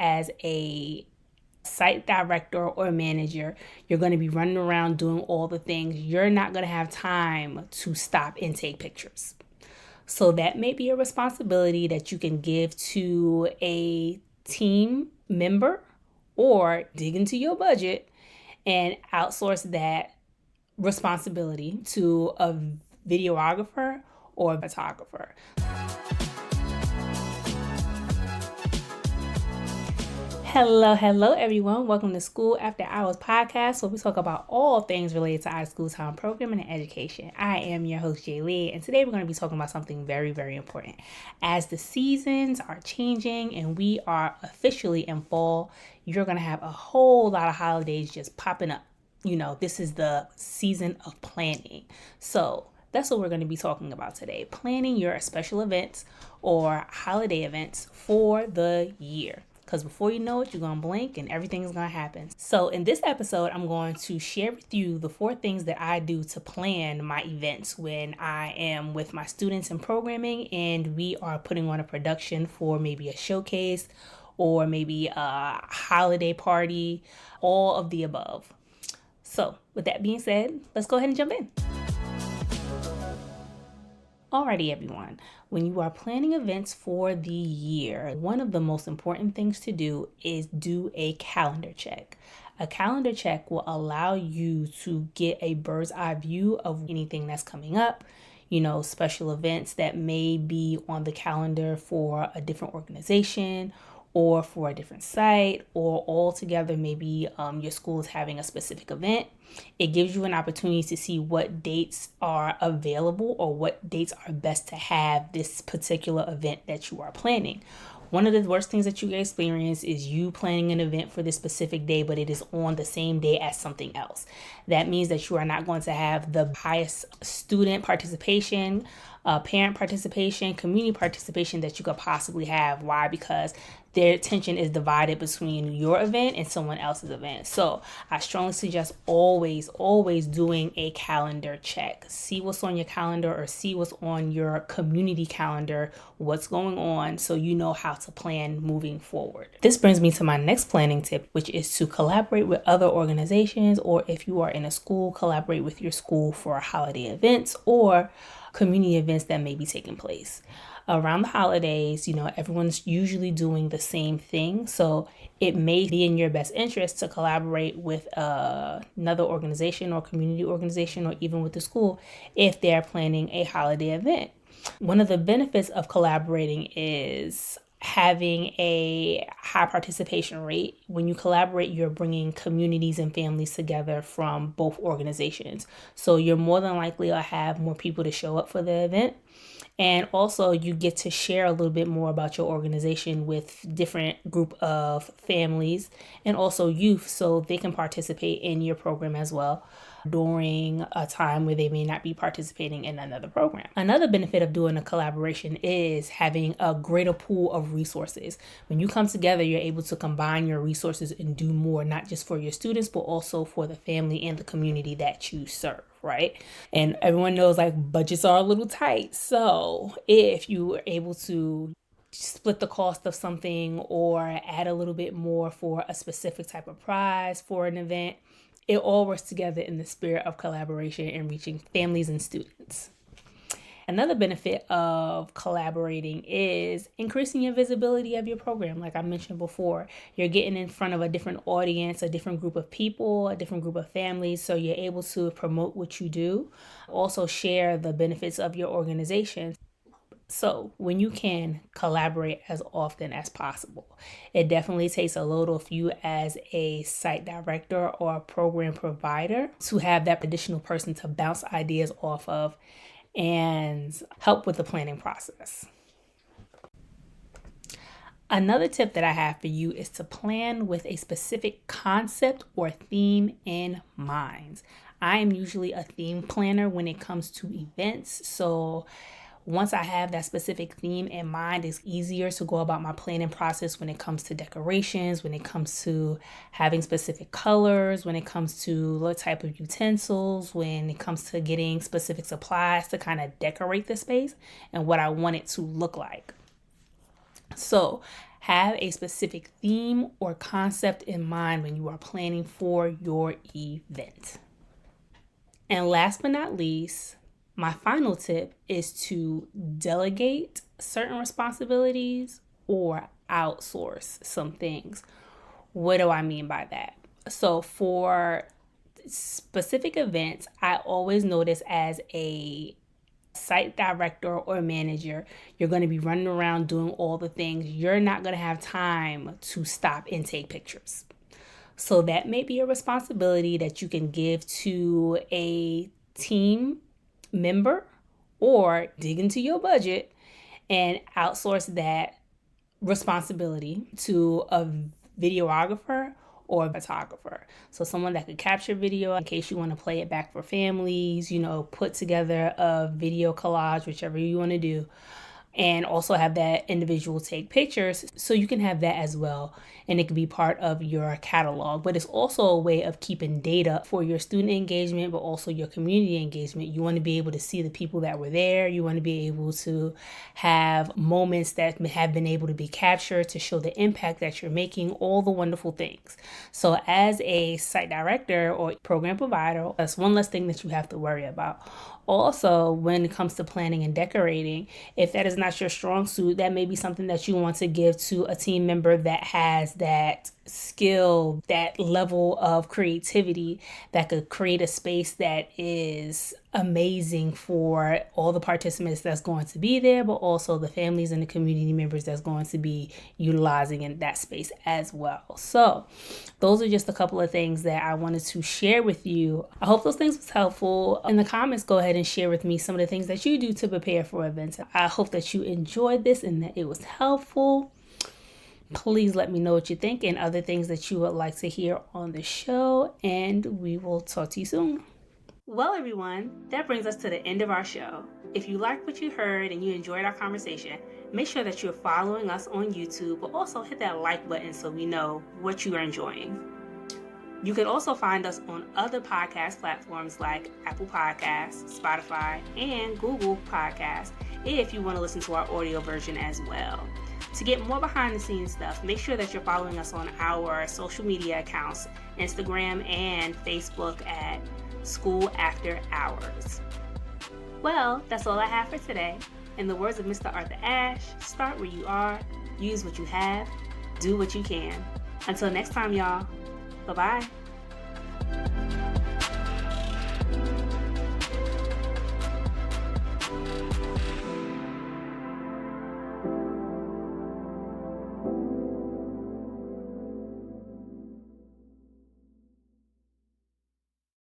as a site director or manager, you're going to be running around doing all the things. You're not going to have time to stop and take pictures. So that may be a responsibility that you can give to a team member, or dig into your budget and outsource that responsibility to a videographer or a photographer. Hello, everyone. Welcome to School After Hours podcast, where we talk about all things related to our school time programming and education. I am your host, Jay Lee, and today we're going to be talking about something very, very important. As the seasons are changing and we are officially in fall, you're going to have a whole lot of holidays just popping up. You know, this is the season of planning. So that's what we're going to be talking about today. Planning your special events or holiday events for the year. Because before you know it, you're going to blink and everything's going to happen. So in this episode, I'm going to share with you the 4 things that I do to plan my events when I am with my students in programming and we are putting on a production for maybe a showcase or maybe a holiday party, all of the above. So with that being said, let's go ahead and jump in. Alrighty, everyone. When you are planning events for the year, one of the most important things to do is do a calendar check. A calendar check will allow you to get a bird's eye view of anything that's coming up, special events that may be on the calendar for a different organization or for a different site, or all together, maybe your school is having a specific event. It gives you an opportunity to see what dates are available or what dates are best to have this particular event that you are planning. One of the worst things that you can experience is you planning an event for this specific day, but it is on the same day as something else. That means that you are not going to have the highest student participation, parent participation, community participation that you could possibly have. Why? Because their attention is divided between your event and someone else's event. So I strongly suggest always doing a calendar check. See what's on your calendar or see what's on your community calendar, what's going on, so you know how to plan moving forward. This brings me to my next planning tip, which is to collaborate with other organizations, or if you are in a school, collaborate with your school for holiday events or community events that may be taking place. Around the holidays, everyone's usually doing the same thing. So it may be in your best interest to collaborate with another organization or community organization, or even with the school if they're planning a holiday event. One of the benefits of collaborating is having a high participation rate. When you collaborate, you're bringing communities and families together from both organizations. So you're more than likely to have more people to show up for the event. And also you get to share a little bit more about your organization with different group of families and also youth, so they can participate in your program as well during a time where they may not be participating in another program. Another benefit of doing a collaboration is having a greater pool of resources. When you come together, you're able to combine your resources and do more, not just for your students, but also for the family and the community that you serve. Right? And everyone knows budgets are a little tight. So if you are able to split the cost of something or add a little bit more for a specific type of prize for an event, it all works together in the spirit of collaboration and reaching families and students. Another benefit of collaborating is increasing your visibility of your program. Like I mentioned before, you're getting in front of a different audience, a different group of people, a different group of families, so you're able to promote what you do, also share the benefits of your organization. So when you can collaborate as often as possible, it definitely takes a load off you as a site director or a program provider to have that additional person to bounce ideas off of and help with the planning process. Another tip that I have for you is to plan with a specific concept or theme in mind. I am usually a theme planner when it comes to events, so once I have that specific theme in mind, it's easier to go about my planning process when it comes to decorations, when it comes to having specific colors, when it comes to what type of utensils, when it comes to getting specific supplies to kind of decorate the space and what I want it to look like. So Have a specific theme or concept in mind when you are planning for your event. And last but not least, my final tip is to delegate certain responsibilities or outsource some things. What do I mean by that? So for specific events, I always notice as a site director or manager, you're going to be running around doing all the things. You're not going to have time to stop and take pictures. So that may be a responsibility that you can give to a team member, or dig into your budget and outsource that responsibility to a videographer or a photographer. So someone that could capture video in case you want to play it back for families, put together a video collage, whichever you want to do, and also have that individual take pictures so you can have that as well. And it can be part of your catalog, but it's also a way of keeping data for your student engagement, but also your community engagement. You want to be able to see the people that were there. You want to be able to have moments that have been able to be captured to show the impact that you're making, all the wonderful things. So as a site director or program provider, that's one less thing that you have to worry about. Also, when it comes to planning and decorating, if that is not your strong suit, that may be something that you want to give to a team member that has that skill, that level of creativity that could create a space that is amazing for all the participants that's going to be there, but also the families and the community members that's going to be utilizing in that space as well. So those are just a couple of things that I wanted to share with you. I hope those things was helpful. In the comments, go ahead and share with me some of the things that you do to prepare for events. I hope that you enjoyed this and that it was helpful. Please let me know what you think and other things that you would like to hear on the show, and we will talk to you soon. Well, everyone, that brings us to the end of our show. If you liked what you heard and you enjoyed our conversation, make sure that you're following us on YouTube, but also hit that like button so we know what you are enjoying. You can also find us on other podcast platforms like Apple Podcasts, Spotify, and Google Podcasts if you want to listen to our audio version as well. To get more behind the scenes stuff, make sure that you're following us on our social media accounts, Instagram and Facebook at School After Hours. Well, that's all I have for today. In the words of Mr. Arthur Ashe, start where you are, use what you have, do what you can. Until next time, y'all. Bye-bye.